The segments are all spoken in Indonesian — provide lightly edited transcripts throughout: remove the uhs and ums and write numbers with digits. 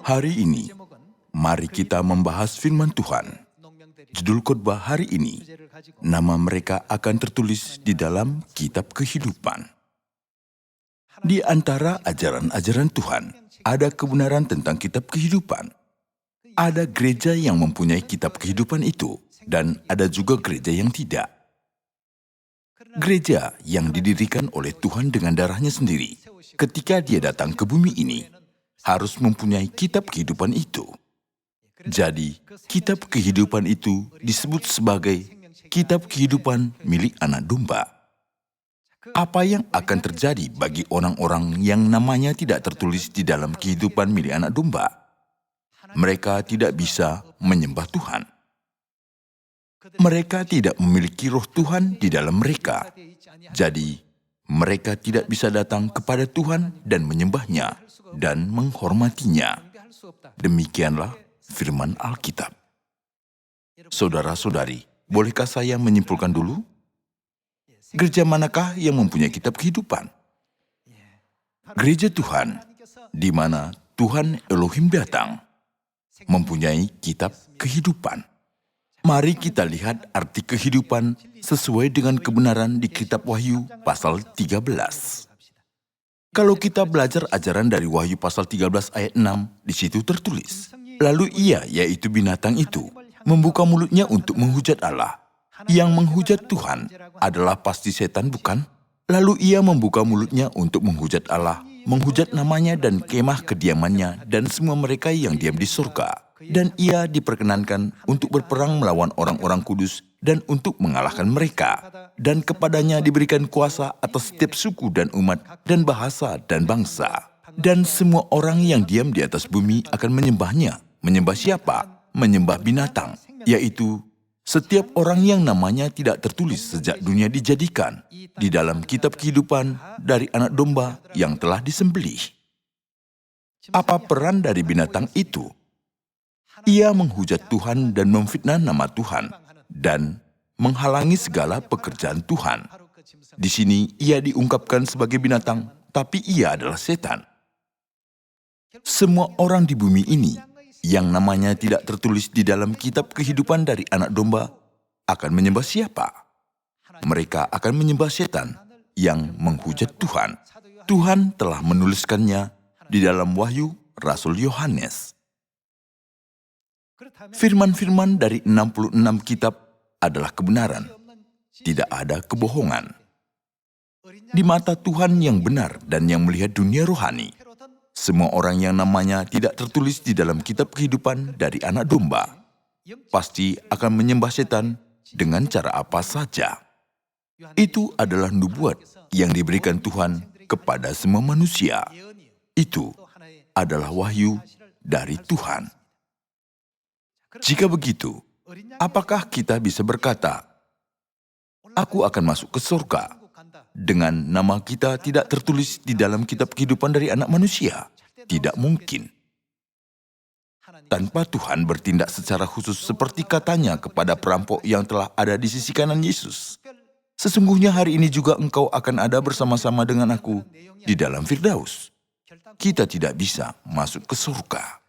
Hari ini, mari kita membahas firman Tuhan. Judul khotbah hari ini, nama mereka akan tertulis di dalam kitab kehidupan. Di antara ajaran-ajaran Tuhan, ada kebenaran tentang kitab kehidupan. Ada gereja yang mempunyai kitab kehidupan itu, dan ada juga gereja yang tidak. Gereja yang didirikan oleh Tuhan dengan darahnya sendiri, ketika dia datang ke bumi ini, harus mempunyai kitab kehidupan itu. Jadi, kitab kehidupan itu disebut sebagai kitab kehidupan milik anak domba. Apa yang akan terjadi bagi orang-orang yang namanya tidak tertulis di dalam kehidupan milik anak domba? Mereka tidak bisa menyembah Tuhan. Mereka tidak memiliki roh Tuhan di dalam mereka. Jadi, mereka tidak bisa datang kepada Tuhan dan menyembahnya dan menghormatinya. Demikianlah firman Alkitab. Saudara-saudari, bolehkah saya menyimpulkan dulu? Gereja manakah yang mempunyai kitab kehidupan? Gereja Tuhan, di mana Tuhan Elohim datang, mempunyai kitab kehidupan. Mari kita lihat arti kehidupan sesuai dengan kebenaran di kitab Wahyu pasal 13. Kalau kita belajar ajaran dari Wahyu pasal 13 ayat 6, di situ tertulis, lalu ia, yaitu binatang itu, membuka mulutnya untuk menghujat Allah. Yang menghujat Tuhan adalah pasti setan, bukan? Lalu ia membuka mulutnya untuk menghujat Allah, menghujat namanya dan kemah kediamannya dan semua mereka yang diam di surga. Dan ia diperkenankan untuk berperang melawan orang-orang kudus dan untuk mengalahkan mereka. Dan kepadanya diberikan kuasa atas setiap suku dan umat dan bahasa dan bangsa. Dan semua orang yang diam di atas bumi akan menyembahnya. Menyembah siapa? Menyembah binatang, yaitu setiap orang yang namanya tidak tertulis sejak dunia dijadikan di dalam kitab kehidupan dari anak domba yang telah disembelih. Apa peran dari binatang itu? Ia menghujat Tuhan dan memfitnah nama Tuhan dan menghalangi segala pekerjaan Tuhan. Di sini ia diungkapkan sebagai binatang, tapi ia adalah setan. Semua orang di bumi ini yang namanya tidak tertulis di dalam kitab kehidupan dari anak domba akan menyembah siapa? Mereka akan menyembah setan yang menghujat Tuhan. Tuhan telah menuliskannya di dalam Wahyu Rasul Yohanes. Firman-firman dari 66 kitab adalah kebenaran. Tidak ada kebohongan. Di mata Tuhan yang benar dan yang melihat dunia rohani, semua orang yang namanya tidak tertulis di dalam kitab kehidupan dari anak domba pasti akan menyembah setan dengan cara apa saja. Itu adalah nubuat yang diberikan Tuhan kepada semua manusia. Itu adalah wahyu dari Tuhan. Jika begitu, apakah kita bisa berkata, "Aku akan masuk ke surga," dengan nama kita tidak tertulis di dalam kitab kehidupan dari anak manusia? Tidak mungkin. Tanpa Tuhan bertindak secara khusus seperti katanya kepada perampok yang telah ada di sisi kanan Yesus. Sesungguhnya hari ini juga engkau akan ada bersama-sama dengan aku di dalam Firdaus. Kita tidak bisa masuk ke surga.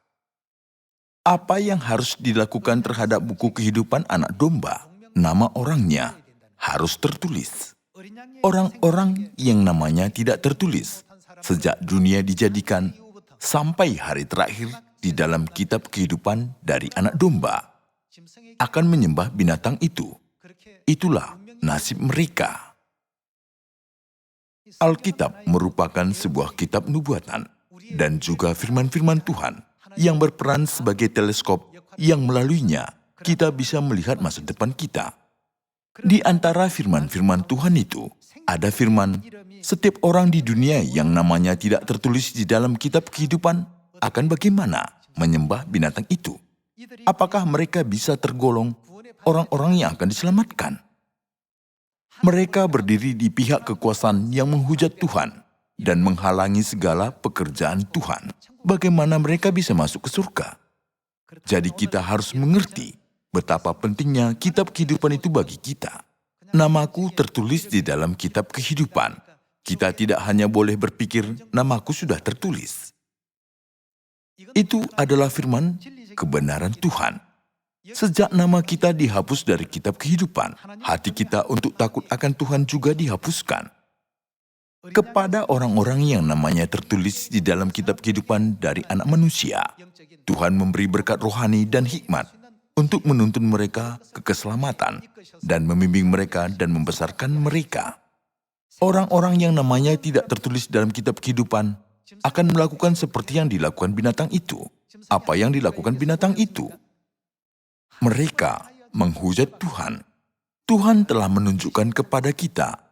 Apa yang harus dilakukan terhadap buku kehidupan anak domba? Nama orangnya harus tertulis. Orang-orang yang namanya tidak tertulis sejak dunia dijadikan sampai hari terakhir di dalam kitab kehidupan dari anak domba akan menyembah binatang itu. Itulah nasib mereka. Alkitab merupakan sebuah kitab nubuatan dan juga firman-firman Tuhan yang berperan sebagai teleskop yang melaluinya kita bisa melihat masa depan kita. Di antara firman-firman Tuhan itu, ada firman, setiap orang di dunia yang namanya tidak tertulis di dalam kitab kehidupan akan bagaimana menyembah binatang itu. Apakah mereka bisa tergolong orang-orang yang akan diselamatkan? Mereka berdiri di pihak kekuasaan yang menghujat Tuhan dan menghalangi segala pekerjaan Tuhan. Bagaimana mereka bisa masuk ke surga? Jadi kita harus mengerti betapa pentingnya kitab kehidupan itu bagi kita. Namaku tertulis di dalam kitab kehidupan. Kita tidak hanya boleh berpikir, namaku sudah tertulis. Itu adalah firman kebenaran Tuhan. Sejak nama kita dihapus dari kitab kehidupan, hati kita untuk takut akan Tuhan juga dihapuskan. Kepada orang-orang yang namanya tertulis di dalam kitab kehidupan dari anak manusia, Tuhan memberi berkat rohani dan hikmat untuk menuntun mereka ke keselamatan dan membimbing mereka dan membesarkan mereka. Orang-orang yang namanya tidak tertulis dalam kitab kehidupan akan melakukan seperti yang dilakukan binatang itu. Apa yang dilakukan binatang itu? Mereka menghujat Tuhan. Tuhan telah menunjukkan kepada kita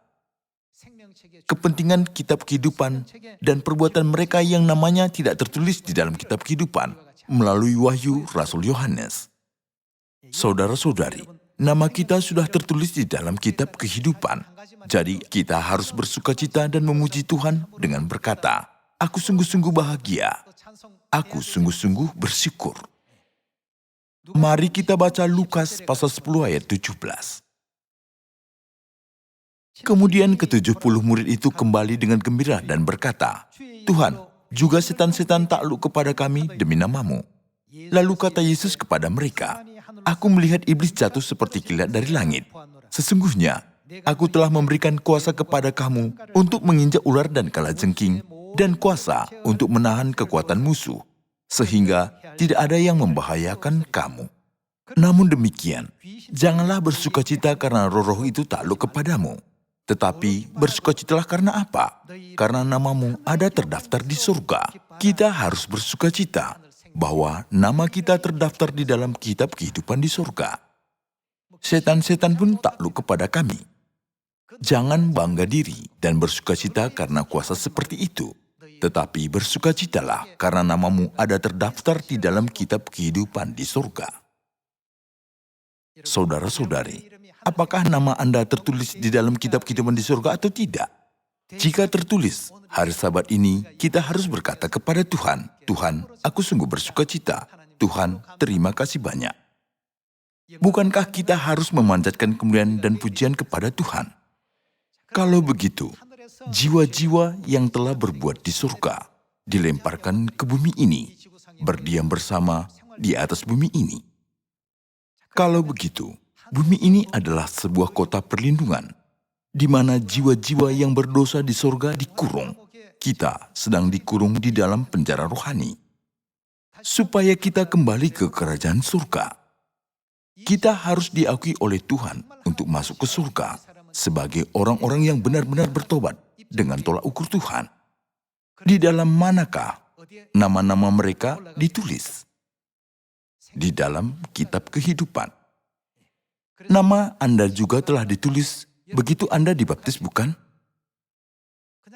kepentingan kitab kehidupan dan perbuatan mereka yang namanya tidak tertulis di dalam kitab kehidupan melalui wahyu Rasul Yohanes. Saudara-saudari, nama kita sudah tertulis di dalam kitab kehidupan. Jadi kita harus bersukacita dan memuji Tuhan dengan berkata, "Aku sungguh-sungguh bahagia. Aku sungguh-sungguh bersyukur." Mari kita baca Lukas pasal 10 ayat 17. Kemudian ke-70 murid itu kembali dengan gembira dan berkata, "Tuhan, juga setan-setan takluk kepada kami demi nama-Mu." Lalu kata Yesus kepada mereka, "Aku melihat iblis jatuh seperti kilat dari langit. Sesungguhnya, aku telah memberikan kuasa kepada kamu untuk menginjak ular dan kalajengking, dan kuasa untuk menahan kekuatan musuh, sehingga tidak ada yang membahayakan kamu. Namun demikian, janganlah bersukacita karena roh-roh itu takluk kepadamu. Tetapi bersukacitalah karena apa? Karena namamu ada terdaftar di surga." Kita harus bersukacita bahwa nama kita terdaftar di dalam kitab kehidupan di surga. Setan-setan pun takluk kepada kami. Jangan bangga diri dan bersukacita karena kuasa seperti itu. Tetapi bersukacitalah karena namamu ada terdaftar di dalam kitab kehidupan di surga. Saudara-saudari, apakah nama Anda tertulis di dalam kitab kehidupan di surga atau tidak? Jika tertulis, hari Sabat ini kita harus berkata kepada Tuhan, "Tuhan, aku sungguh bersukacita. Tuhan, terima kasih banyak." Bukankah kita harus memanjatkan kemuliaan dan pujian kepada Tuhan? Kalau begitu, jiwa-jiwa yang telah berbuat di surga dilemparkan ke bumi ini, berdiam bersama di atas bumi ini. Kalau begitu, bumi ini adalah sebuah kota perlindungan, di mana jiwa-jiwa yang berdosa di surga dikurung. Kita sedang dikurung di dalam penjara rohani. Supaya kita kembali ke kerajaan surga, kita harus diakui oleh Tuhan untuk masuk ke surga sebagai orang-orang yang benar-benar bertobat dengan tolak ukur Tuhan. Di dalam manakah nama-nama mereka ditulis? Di dalam kitab kehidupan. Nama Anda juga telah ditulis begitu Anda dibaptis, bukan?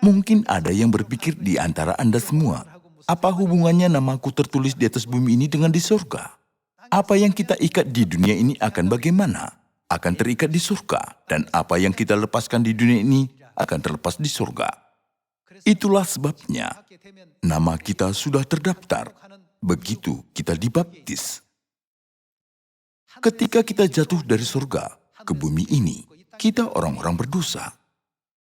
Mungkin ada yang berpikir di antara Anda semua, apa hubungannya namaku tertulis di atas bumi ini dengan di surga? Apa yang kita ikat di dunia ini akan bagaimana? Akan terikat di surga. Dan apa yang kita lepaskan di dunia ini akan terlepas di surga. Itulah sebabnya nama kita sudah terdaftar begitu kita dibaptis. Ketika kita jatuh dari surga ke bumi ini, kita orang-orang berdosa.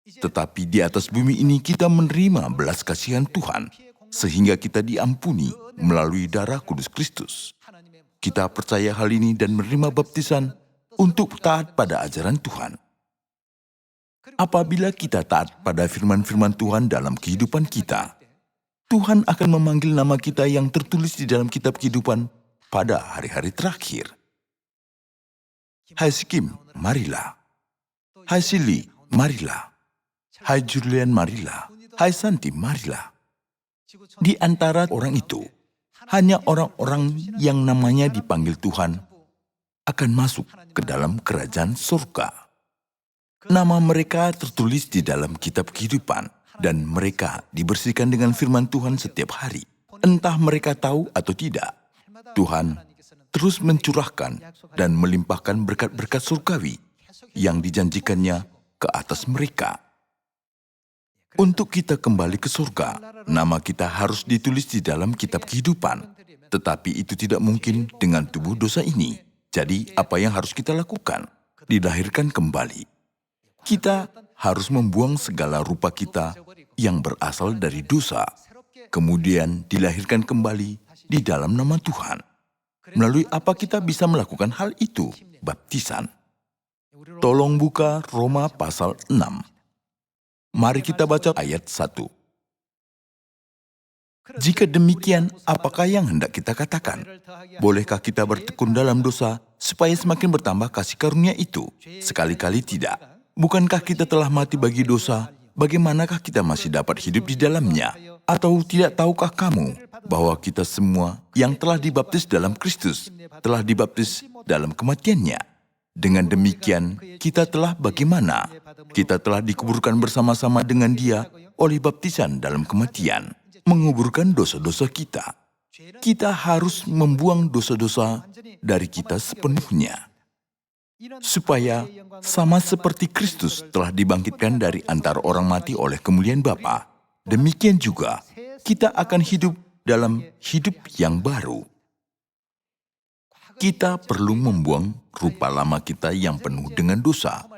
Tetapi di atas bumi ini kita menerima belas kasihan Tuhan, sehingga kita diampuni melalui darah kudus Kristus. Kita percaya hal ini dan menerima baptisan untuk taat pada ajaran Tuhan. Apabila kita taat pada firman-firman Tuhan dalam kehidupan kita, Tuhan akan memanggil nama kita yang tertulis di dalam kitab kehidupan pada hari-hari terakhir. Hai Sikim, marilah. Hai Sili, marilah. Hai Julian, marilah. Hai Santi, marilah. Di antara orang itu, hanya orang-orang yang namanya dipanggil Tuhan akan masuk ke dalam kerajaan surga. Nama mereka tertulis di dalam kitab kehidupan dan mereka dibersihkan dengan firman Tuhan setiap hari. Entah mereka tahu atau tidak, Tuhan terus mencurahkan dan melimpahkan berkat-berkat surgawi yang dijanjikannya ke atas mereka. Untuk kita kembali ke surga, nama kita harus ditulis di dalam kitab kehidupan. Tetapi itu tidak mungkin dengan tubuh dosa ini. Jadi apa yang harus kita lakukan? Dilahirkan kembali. Kita harus membuang segala rupa kita yang berasal dari dosa. Kemudian dilahirkan kembali di dalam nama Tuhan. Melalui apa kita bisa melakukan hal itu? Baptisan. Tolong buka Roma pasal 6. Mari kita baca ayat 1. Jika demikian, apakah yang hendak kita katakan? Bolehkah kita bertekun dalam dosa supaya semakin bertambah kasih karunia itu? Sekali-kali tidak. Bukankah kita telah mati bagi dosa? Bagaimanakah kita masih dapat hidup di dalamnya? Atau tidak tahukah kamu bahwa kita semua yang telah dibaptis dalam Kristus telah dibaptis dalam kematiannya? Dengan demikian, kita telah bagaimana? Kita telah dikuburkan bersama-sama dengan Dia oleh baptisan dalam kematian, menguburkan dosa-dosa kita. Kita harus membuang dosa-dosa dari kita sepenuhnya, supaya sama seperti Kristus telah dibangkitkan dari antara orang mati oleh kemuliaan Bapa, demikian juga kita akan hidup dalam hidup yang baru. Kita perlu membuang rupa lama kita yang penuh dengan dosa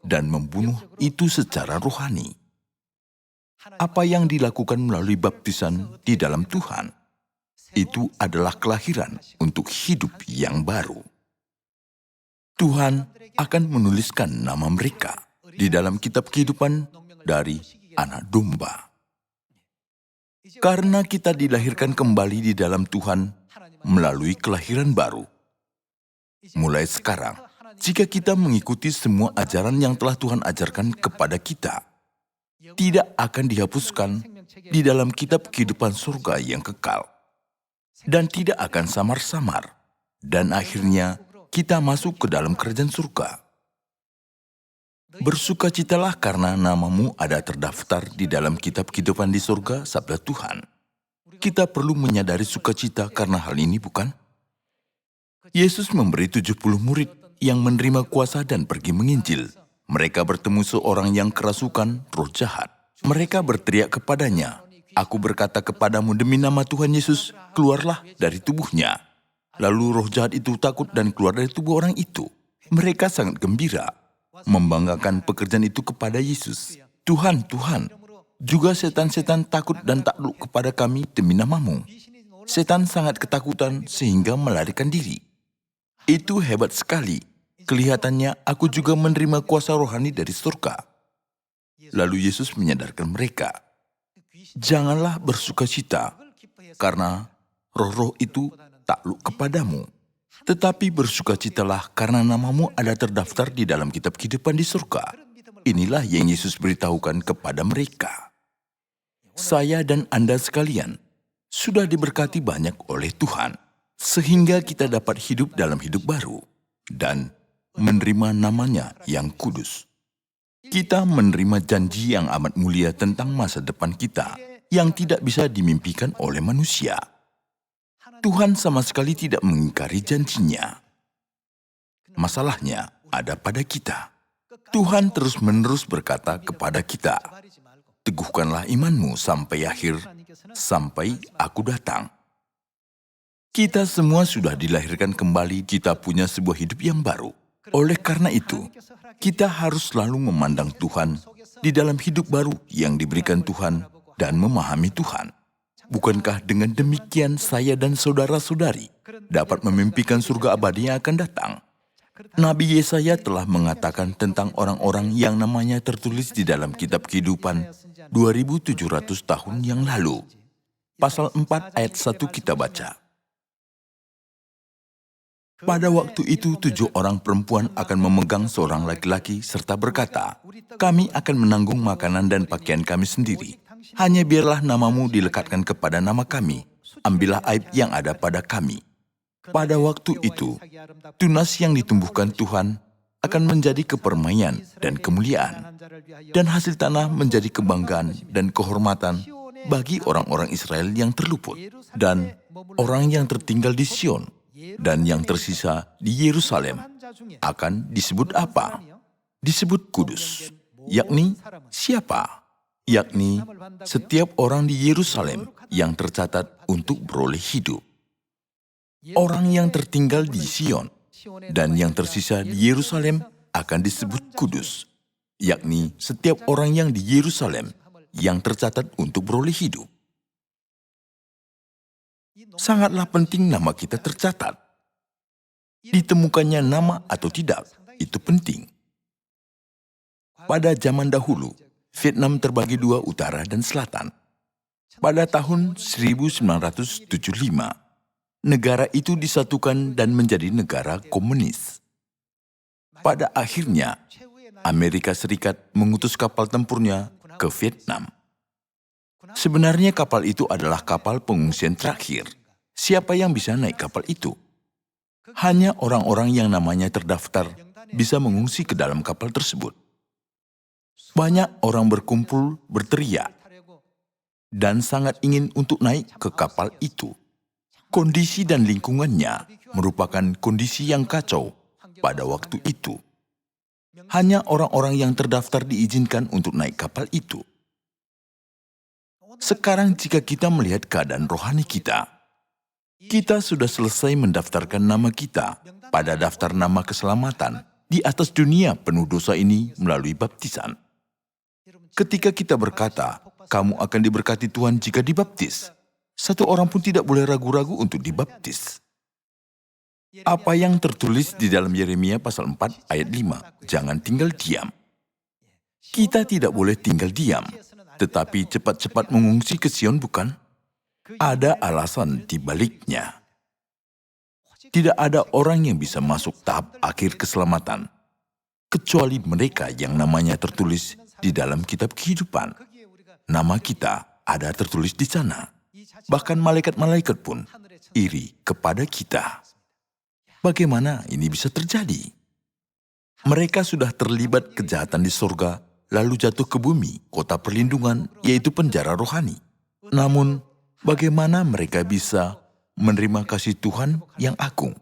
dan membunuh itu secara rohani. Apa yang dilakukan melalui baptisan di dalam Tuhan, itu adalah kelahiran untuk hidup yang baru. Tuhan akan menuliskan nama mereka di dalam kitab kehidupan dari anak domba. Karena kita dilahirkan kembali di dalam Tuhan melalui kelahiran baru. Mulai sekarang, jika kita mengikuti semua ajaran yang telah Tuhan ajarkan kepada kita, tidak akan dihapuskan di dalam kitab kehidupan surga yang kekal, dan tidak akan samar-samar, dan akhirnya kita masuk ke dalam kerajaan surga. Bersukacitalah karena namamu ada terdaftar di dalam kitab kehidupan di surga, sabda Tuhan. Kita perlu menyadari sukacita karena hal ini, bukan? Yesus memberi 70 murid yang menerima kuasa dan pergi menginjil. Mereka bertemu seorang yang kerasukan roh jahat. Mereka berteriak kepadanya, "Aku berkata kepadamu demi nama Tuhan Yesus, keluarlah dari tubuhnya." Lalu roh jahat itu takut dan keluar dari tubuh orang itu. Mereka sangat gembira, membanggakan pekerjaan itu kepada Yesus. "Tuhan, Tuhan, juga setan-setan takut dan takluk kepada kami demi namamu." Setan sangat ketakutan sehingga melarikan diri. Itu hebat sekali. Kelihatannya aku juga menerima kuasa rohani dari surga. Lalu Yesus menyadarkan mereka, "Janganlah bersukacita karena roh-roh itu takluk kepadamu. Tetapi bersukacitalah karena namamu ada terdaftar di dalam kitab kehidupan di surga." Inilah yang Yesus beritahukan kepada mereka. Saya dan Anda sekalian sudah diberkati banyak oleh Tuhan, sehingga kita dapat hidup dalam hidup baru dan menerima namanya yang kudus. Kita menerima janji yang amat mulia tentang masa depan kita yang tidak bisa dimimpikan oleh manusia. Tuhan sama sekali tidak mengingkari janjinya. Masalahnya ada pada kita. Tuhan terus-menerus berkata kepada kita, "Teguhkanlah imanmu sampai akhir, sampai aku datang." Kita semua sudah dilahirkan kembali, kita punya sebuah hidup yang baru. Oleh karena itu, kita harus selalu memandang Tuhan di dalam hidup baru yang diberikan Tuhan dan memahami Tuhan. Bukankah dengan demikian saya dan saudara-saudari dapat memimpikan surga abadi yang akan datang? Nabi Yesaya telah mengatakan tentang orang-orang yang namanya tertulis di dalam kitab kehidupan 2700 tahun yang lalu. Pasal 4 ayat 1 kita baca. Pada waktu itu 7 orang perempuan akan memegang seorang laki-laki serta berkata, "Kami akan menanggung makanan dan pakaian kami sendiri. Hanya biarlah namamu dilekatkan kepada nama kami. Ambillah aib yang ada pada kami." Pada waktu itu, tunas yang ditumbuhkan Tuhan akan menjadi kepermaian dan kemuliaan, dan hasil tanah menjadi kebanggaan dan kehormatan bagi orang-orang Israel yang terluput, dan orang yang tertinggal di Sion, dan yang tersisa di Yerusalem akan disebut apa? Disebut kudus, yakni siapa? Yakni setiap orang di Yerusalem yang tercatat untuk beroleh hidup. Orang yang tertinggal di Sion dan yang tersisa di Yerusalem akan disebut kudus, yakni setiap orang yang di Yerusalem yang tercatat untuk beroleh hidup. Sangatlah penting nama kita tercatat. Ditemukannya nama atau tidak, itu penting. Pada zaman dahulu, Vietnam terbagi dua utara dan selatan. Pada tahun 1975, negara itu disatukan dan menjadi negara komunis. Pada akhirnya, Amerika Serikat mengutus kapal tempurnya ke Vietnam. Sebenarnya kapal itu adalah kapal pengungsian terakhir. Siapa yang bisa naik kapal itu? Hanya orang-orang yang namanya terdaftar bisa mengungsi ke dalam kapal tersebut. Banyak orang berkumpul berteriak dan sangat ingin untuk naik ke kapal itu. Kondisi dan lingkungannya merupakan kondisi yang kacau pada waktu itu. Hanya orang-orang yang terdaftar diizinkan untuk naik kapal itu. Sekarang jika kita melihat keadaan rohani kita sudah selesai mendaftarkan nama kita pada daftar nama keselamatan di atas dunia penuh dosa ini melalui baptisan. Ketika kita berkata, kamu akan diberkati Tuhan jika dibaptis, satu orang pun tidak boleh ragu-ragu untuk dibaptis. Apa yang tertulis di dalam Yeremia pasal 4 ayat 5, jangan tinggal diam. Kita tidak boleh tinggal diam, tetapi cepat-cepat mengungsi ke Sion bukan? Ada alasan di baliknya. Tidak ada orang yang bisa masuk tahap akhir keselamatan, kecuali mereka yang namanya tertulis di dalam kitab kehidupan. Nama kita ada tertulis di sana. Bahkan malaikat-malaikat pun iri kepada kita. Bagaimana ini bisa terjadi? Mereka sudah terlibat kejahatan di surga, lalu jatuh ke bumi, kota perlindungan, yaitu penjara rohani. Namun, bagaimana mereka bisa menerima kasih Tuhan yang agung?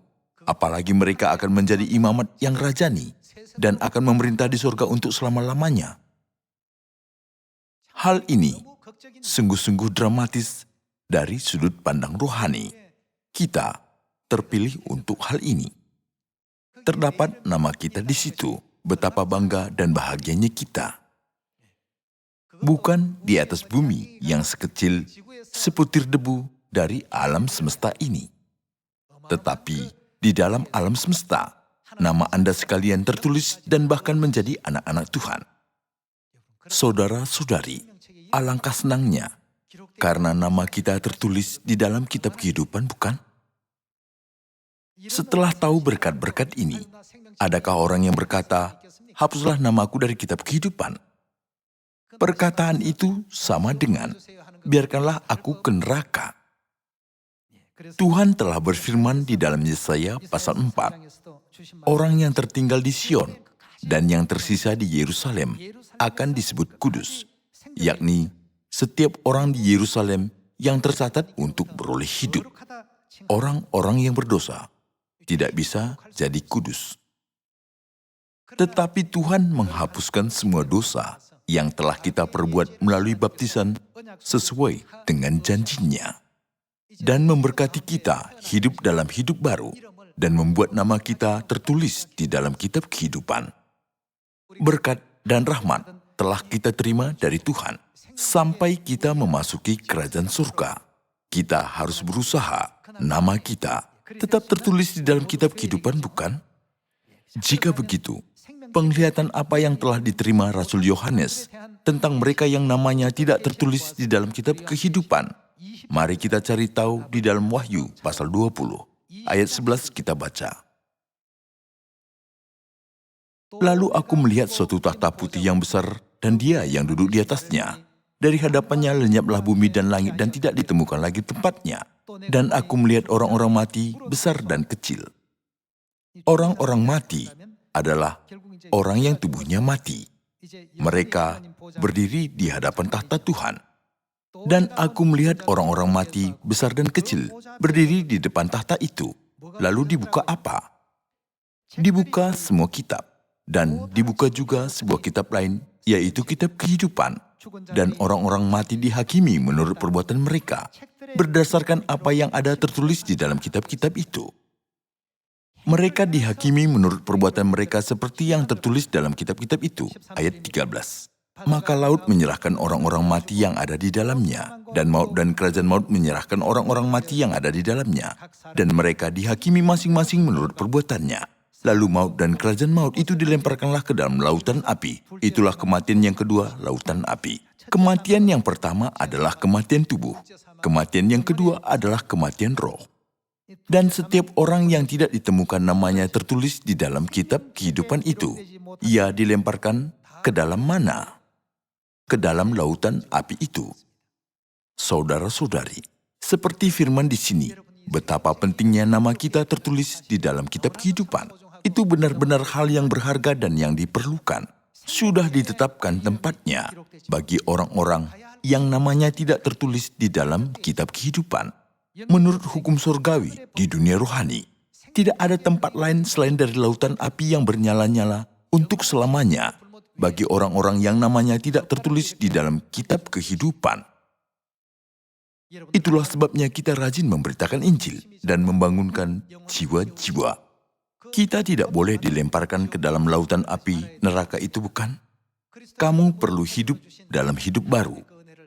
Apalagi mereka akan menjadi imamat yang rajani dan akan memerintah di surga untuk selama-lamanya. Hal ini sungguh-sungguh dramatis dari sudut pandang rohani. Kita terpilih untuk hal ini. Terdapat nama kita di situ, betapa bangga dan bahagianya kita. Bukan di atas bumi yang sekecil seputir debu dari alam semesta ini. Tetapi di dalam alam semesta, nama Anda sekalian tertulis dan bahkan menjadi anak-anak Tuhan. Saudara-saudari, alangkah senangnya karena nama kita tertulis di dalam kitab kehidupan, bukan? Setelah tahu berkat-berkat ini, adakah orang yang berkata, hapuslah namaku dari kitab kehidupan? Perkataan itu sama dengan, biarkanlah aku ke neraka. Tuhan telah berfirman di dalam Yesaya pasal 4, orang yang tertinggal di Sion dan yang tersisa di Yerusalem akan disebut kudus, yakni setiap orang di Yerusalem yang tercatat untuk beroleh hidup. Orang-orang yang berdosa tidak bisa jadi kudus. Tetapi Tuhan menghapuskan semua dosa yang telah kita perbuat melalui baptisan sesuai dengan janjinya. Dan memberkati kita hidup dalam hidup baru dan membuat nama kita tertulis di dalam kitab kehidupan. Berkat dan rahmat telah kita terima dari Tuhan sampai kita memasuki kerajaan surga. Kita harus berusaha nama kita tetap tertulis di dalam kitab kehidupan, bukan? Jika begitu, penglihatan apa yang telah diterima Rasul Yohanes tentang mereka yang namanya tidak tertulis di dalam kitab kehidupan, mari kita cari tahu di dalam Wahyu pasal 20, ayat 11 kita baca. Lalu aku melihat suatu takhta putih yang besar dan Dia yang duduk di atasnya. Dari hadapannya lenyaplah bumi dan langit dan tidak ditemukan lagi tempatnya. Dan aku melihat orang-orang mati besar dan kecil. Orang-orang mati adalah orang yang tubuhnya mati. Mereka berdiri di hadapan tahta Tuhan. Dan aku melihat orang-orang mati besar dan kecil berdiri di depan tahta itu. Lalu dibuka apa? Dibuka semua kitab. Dan dibuka juga sebuah kitab lain, yaitu kitab kehidupan. Dan orang-orang mati dihakimi menurut perbuatan mereka, berdasarkan apa yang ada tertulis di dalam kitab-kitab itu. Mereka dihakimi menurut perbuatan mereka seperti yang tertulis dalam kitab-kitab itu, ayat 13. Maka laut menyerahkan orang-orang mati yang ada di dalamnya, dan maut dan kerajaan maut menyerahkan orang-orang mati yang ada di dalamnya, dan mereka dihakimi masing-masing menurut perbuatannya. Lalu maut dan kerajaan maut itu dilemparkanlah ke dalam lautan api. Itulah kematian yang kedua, lautan api. Kematian yang pertama adalah kematian tubuh. Kematian yang kedua adalah kematian roh. Dan setiap orang yang tidak ditemukan namanya tertulis di dalam kitab kehidupan itu, ia dilemparkan ke dalam mana? Ke dalam lautan api itu. Saudara-saudari, seperti firman di sini, betapa pentingnya nama kita tertulis di dalam kitab kehidupan. Itu benar-benar hal yang berharga dan yang diperlukan. Sudah ditetapkan tempatnya bagi orang-orang yang namanya tidak tertulis di dalam kitab kehidupan. Menurut hukum surgawi di dunia rohani, tidak ada tempat lain selain dari lautan api yang bernyala-nyala untuk selamanya bagi orang-orang yang namanya tidak tertulis di dalam kitab kehidupan. Itulah sebabnya kita rajin memberitakan Injil dan membangunkan jiwa-jiwa. Kita tidak boleh dilemparkan ke dalam lautan api neraka itu, bukan? Kamu perlu hidup dalam hidup baru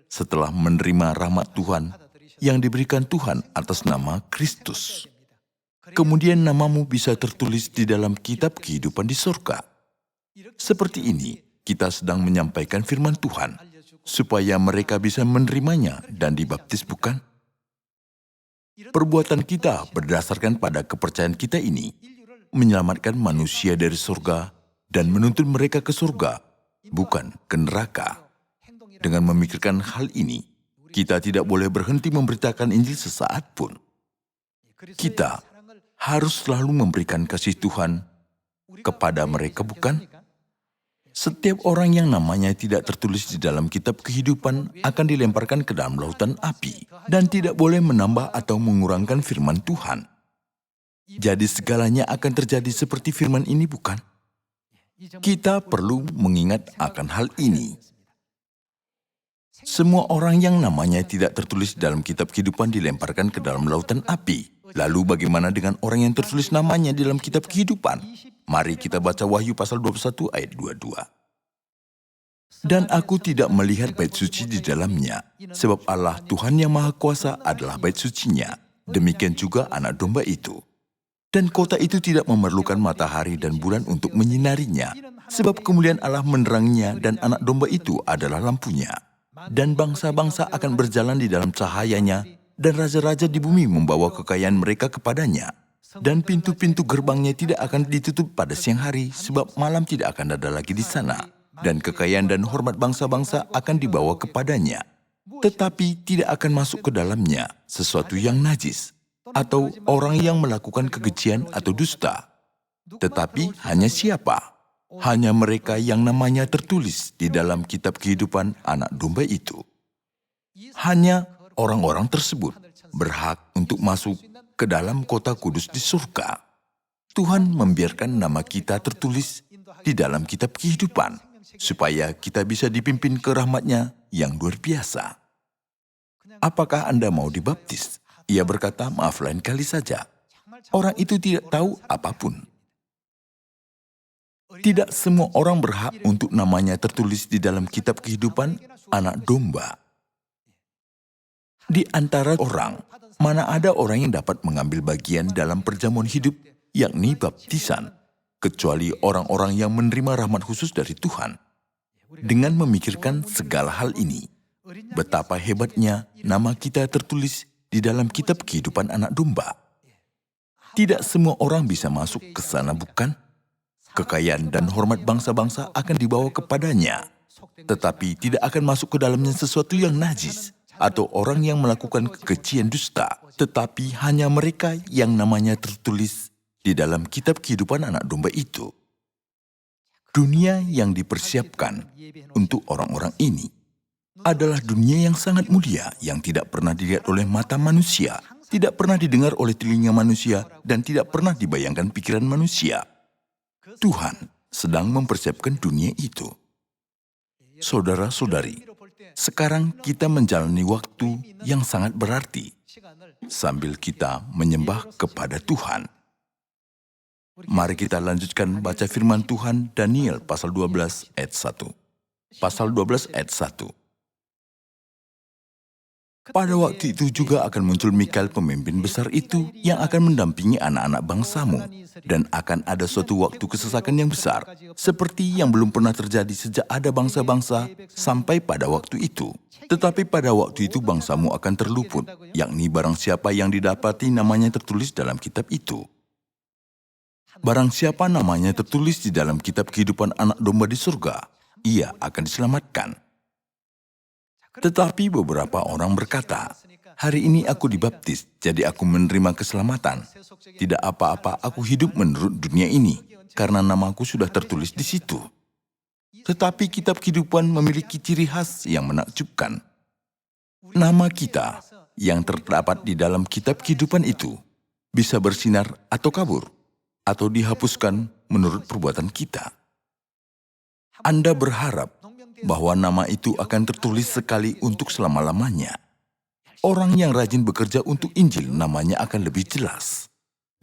setelah menerima rahmat Tuhan yang diberikan Tuhan atas nama Kristus. Kemudian namamu bisa tertulis di dalam kitab kehidupan di surga. Seperti ini, kita sedang menyampaikan firman Tuhan, supaya mereka bisa menerimanya dan dibaptis, bukan? Perbuatan kita berdasarkan pada kepercayaan kita ini, menyelamatkan manusia dari surga dan menuntun mereka ke surga, bukan ke neraka. Dengan memikirkan hal ini, kita tidak boleh berhenti memberitakan Injil sesaat pun. Kita harus selalu memberikan kasih Tuhan kepada mereka, bukan? Setiap orang yang namanya tidak tertulis di dalam kitab kehidupan akan dilemparkan ke dalam lautan api dan tidak boleh menambah atau mengurangkan firman Tuhan. Jadi segalanya akan terjadi seperti firman ini, bukan? Kita perlu mengingat akan hal ini. Semua orang yang namanya tidak tertulis dalam kitab kehidupan dilemparkan ke dalam lautan api. Lalu bagaimana dengan orang yang tertulis namanya di dalam kitab kehidupan? Mari kita baca Wahyu pasal 21 ayat 22. Dan aku tidak melihat bait suci di dalamnya, sebab Allah Tuhan yang Maha Kuasa adalah bait sucinya. Demikian juga anak domba itu. Dan kota itu tidak memerlukan matahari dan bulan untuk menyinarinya, sebab kemuliaan Allah meneranginya dan anak domba itu adalah lampunya. Dan bangsa-bangsa akan berjalan di dalam cahayanya, dan raja-raja di bumi membawa kekayaan mereka kepadanya. Dan pintu-pintu gerbangnya tidak akan ditutup pada siang hari, sebab malam tidak akan ada lagi di sana. Dan kekayaan dan hormat bangsa-bangsa akan dibawa kepadanya. Tetapi tidak akan masuk ke dalamnya sesuatu yang najis, atau orang yang melakukan kekejian atau dusta. Tetapi hanya siapa? Hanya mereka yang namanya tertulis di dalam kitab kehidupan anak domba itu. Hanya orang-orang tersebut berhak untuk masuk ke dalam kota kudus di surga. Tuhan membiarkan nama kita tertulis di dalam kitab kehidupan, supaya kita bisa dipimpin ke rahmat-Nya yang luar biasa. Apakah Anda mau dibaptis? Ia berkata, maaf, lain kali saja. Orang itu tidak tahu apapun. Tidak semua orang berhak untuk namanya tertulis di dalam kitab kehidupan anak domba. Di antara orang, mana ada orang yang dapat mengambil bagian dalam perjamuan hidup, yakni baptisan, kecuali orang-orang yang menerima rahmat khusus dari Tuhan. Dengan memikirkan segala hal ini, betapa hebatnya nama kita tertulis di dalam kitab kehidupan anak domba. Tidak semua orang bisa masuk ke sana, bukan? Kekayaan dan hormat bangsa-bangsa akan dibawa kepadanya, tetapi tidak akan masuk ke dalamnya sesuatu yang najis, atau orang yang melakukan kekejian dusta, tetapi hanya mereka yang namanya tertulis di dalam kitab kehidupan anak domba itu. Dunia yang dipersiapkan untuk orang-orang ini adalah dunia yang sangat mulia, yang tidak pernah dilihat oleh mata manusia, tidak pernah didengar oleh telinga manusia, dan tidak pernah dibayangkan pikiran manusia. Tuhan sedang mempersiapkan dunia itu. Saudara-saudari, sekarang kita menjalani waktu yang sangat berarti, sambil kita menyembah kepada Tuhan. Mari kita lanjutkan baca firman Tuhan Daniel pasal 12 ayat 1. pasal 12 ayat 1. Pada waktu itu juga akan muncul Mikael pemimpin besar itu yang akan mendampingi anak-anak bangsamu. Dan akan ada suatu waktu kesesakan yang besar, seperti yang belum pernah terjadi sejak ada bangsa-bangsa sampai pada waktu itu. Tetapi pada waktu itu bangsamu akan terluput, yakni barang siapa yang didapati namanya tertulis dalam kitab itu. Barang siapa namanya tertulis di dalam kitab kehidupan anak domba di surga, ia akan diselamatkan. Tetapi beberapa orang berkata, hari ini aku dibaptis, jadi aku menerima keselamatan. Tidak apa-apa aku hidup menurut dunia ini, karena namaku sudah tertulis di situ. Tetapi kitab kehidupan memiliki ciri khas yang menakjubkan. Nama kita yang terdapat di dalam kitab kehidupan itu bisa bersinar atau kabur, atau dihapuskan menurut perbuatan kita. Anda berharap bahwa nama itu akan tertulis sekali untuk selama-lamanya. Orang yang rajin bekerja untuk Injil namanya akan lebih jelas.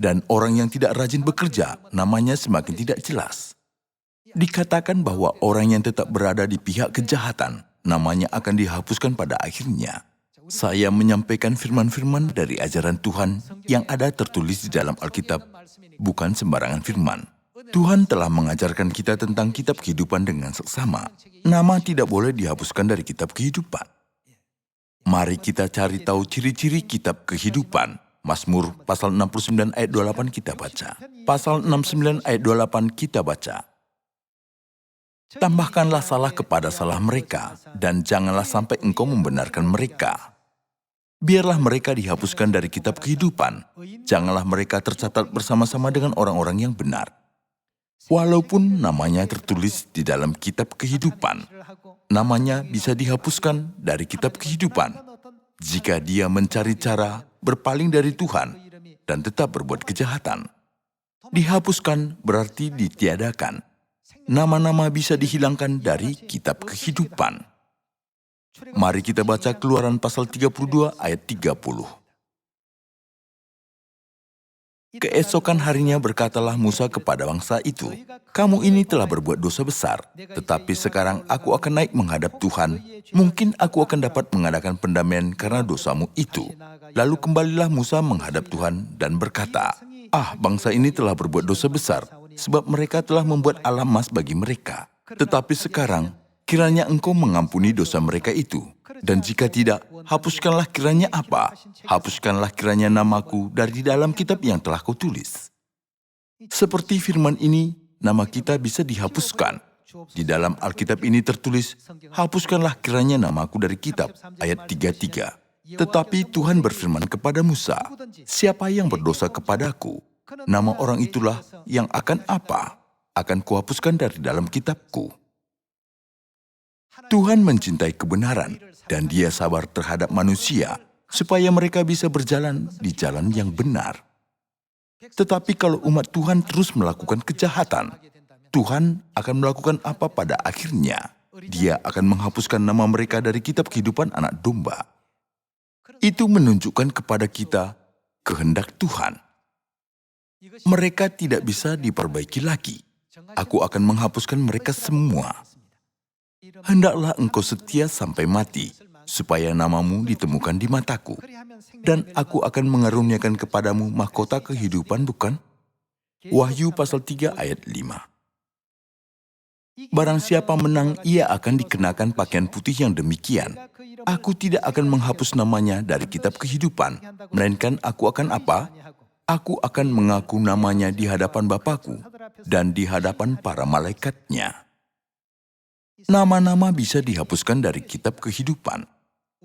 Dan orang yang tidak rajin bekerja namanya semakin tidak jelas. Dikatakan bahwa orang yang tetap berada di pihak kejahatan namanya akan dihapuskan pada akhirnya. Saya menyampaikan firman-firman dari ajaran Tuhan yang ada tertulis di dalam Alkitab, bukan sembarangan firman. Tuhan telah mengajarkan kita tentang kitab kehidupan dengan seksama. Nama tidak boleh dihapuskan dari kitab kehidupan. Mari kita cari tahu ciri-ciri kitab kehidupan. Mazmur pasal 69 ayat 28 kita baca. Pasal 69 ayat 28 kita baca. Tambahkanlah salah kepada salah mereka, dan janganlah sampai engkau membenarkan mereka. Biarlah mereka dihapuskan dari kitab kehidupan. Janganlah mereka tercatat bersama-sama dengan orang-orang yang benar. Walaupun namanya tertulis di dalam kitab kehidupan, namanya bisa dihapuskan dari kitab kehidupan jika dia mencari cara berpaling dari Tuhan dan tetap berbuat kejahatan. Dihapuskan berarti ditiadakan. Nama-nama bisa dihilangkan dari kitab kehidupan. Mari kita baca Keluaran pasal 32 ayat 30. Keesokan harinya berkatalah Musa kepada bangsa itu, kamu ini telah berbuat dosa besar, tetapi sekarang aku akan naik menghadap Tuhan. Mungkin aku akan dapat mengadakan pendamaian karena dosamu itu. Lalu kembalilah Musa menghadap Tuhan dan berkata, bangsa ini telah berbuat dosa besar, sebab mereka telah membuat alam emas bagi mereka. Tetapi sekarang, kiranya engkau mengampuni dosa mereka itu. Dan jika tidak, hapuskanlah kiranya apa? Hapuskanlah kiranya namaku dari dalam kitab yang telah kau tulis. Seperti firman ini, nama kita bisa dihapuskan. Di dalam Alkitab ini tertulis, hapuskanlah kiranya namaku dari kitab, ayat 33. Tetapi Tuhan berfirman kepada Musa, siapa yang berdosa kepadaku? Nama orang itulah yang akan apa? Akan kuhapuskan dari dalam kitabku. Tuhan mencintai kebenaran, dan Dia sabar terhadap manusia, supaya mereka bisa berjalan di jalan yang benar. Tetapi kalau umat Tuhan terus melakukan kejahatan, Tuhan akan melakukan apa pada akhirnya? Dia akan menghapuskan nama mereka dari kitab kehidupan anak domba. Itu menunjukkan kepada kita kehendak Tuhan. Mereka tidak bisa diperbaiki lagi. Aku akan menghapuskan mereka semua. Hendaklah engkau setia sampai mati, supaya namamu ditemukan di mataku. Dan aku akan mengaruniakan kepadamu mahkota kehidupan, bukan? Wahyu pasal 3 ayat 5. Barang siapa menang, ia akan dikenakan pakaian putih yang demikian. Aku tidak akan menghapus namanya dari kitab kehidupan, melainkan aku akan apa? Aku akan mengaku namanya di hadapan Bapa-Ku dan di hadapan para malaikatnya. Nama-nama bisa dihapuskan dari kitab kehidupan.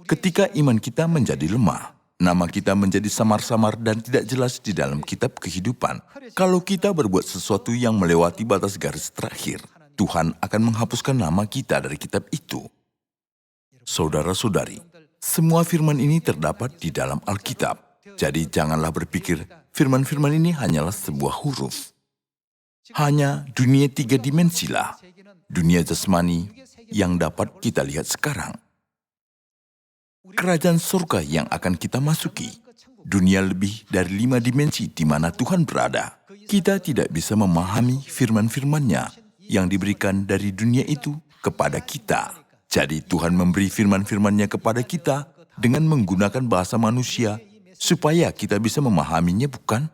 Ketika iman kita menjadi lemah, nama kita menjadi samar-samar dan tidak jelas di dalam kitab kehidupan. Kalau kita berbuat sesuatu yang melewati batas garis terakhir, Tuhan akan menghapuskan nama kita dari kitab itu. Saudara-saudari, semua firman ini terdapat di dalam Alkitab. Jadi janganlah berpikir firman-firman ini hanyalah sebuah huruf. Hanya dunia 3 dimensilah. Dunia jasmani yang dapat kita lihat sekarang. Kerajaan surga yang akan kita masuki. Dunia lebih dari 5 dimensi di mana Tuhan berada. Kita tidak bisa memahami firman-firman-Nya yang diberikan dari dunia itu kepada kita. Jadi Tuhan memberi firman-firman-Nya kepada kita dengan menggunakan bahasa manusia supaya kita bisa memahaminya, bukan?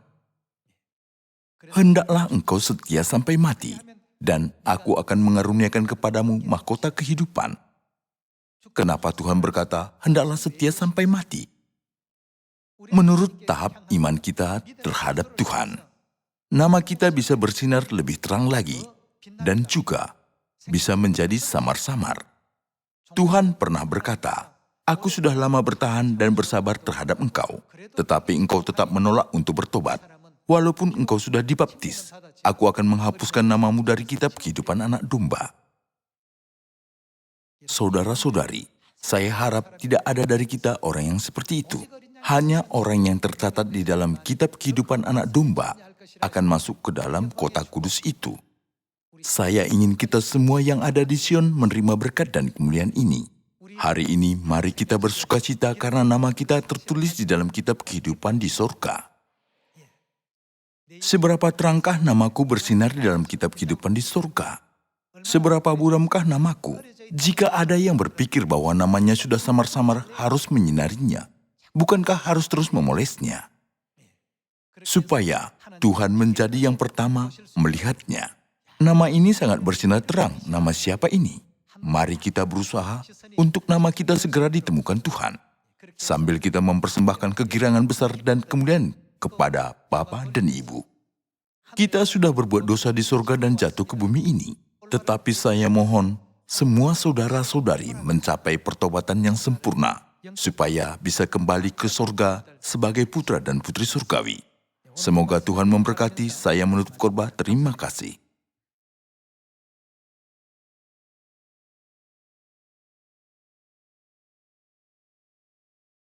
Hendaklah engkau setia sampai mati, dan aku akan mengaruniakan kepadamu mahkota kehidupan. Kenapa Tuhan berkata, hendaklah setia sampai mati? Menurut tahap iman kita terhadap Tuhan, nama kita bisa bersinar lebih terang lagi, dan juga bisa menjadi samar-samar. Tuhan pernah berkata, aku sudah lama bertahan dan bersabar terhadap engkau, tetapi engkau tetap menolak untuk bertobat. Walaupun engkau sudah dibaptis, aku akan menghapuskan namamu dari kitab kehidupan anak domba. Saudara-saudari, saya harap tidak ada dari kita orang yang seperti itu. Hanya orang yang tercatat di dalam kitab kehidupan anak domba akan masuk ke dalam kota kudus itu. Saya ingin kita semua yang ada di Sion menerima berkat dan kemuliaan ini. Hari ini mari kita bersukacita karena nama kita tertulis di dalam kitab kehidupan di sorga. Seberapa terangkah namaku bersinar di dalam kitab kehidupan di sorga? Seberapa buramkah namaku? Jika ada yang berpikir bahwa namanya sudah samar-samar harus menyinarinya, bukankah harus terus memolesnya? Supaya Tuhan menjadi yang pertama melihatnya. Nama ini sangat bersinar terang. Nama siapa ini? Mari kita berusaha untuk nama kita segera ditemukan Tuhan. Sambil kita mempersembahkan kegirangan besar dan kemuliaan kepada Bapa dan Ibu. Kita sudah berbuat dosa di surga dan jatuh ke bumi ini. Tetapi saya mohon semua saudara-saudari mencapai pertobatan yang sempurna, supaya bisa kembali ke surga sebagai putra dan putri surgawi. Semoga Tuhan memberkati. Saya menutup khotbah. Terima kasih.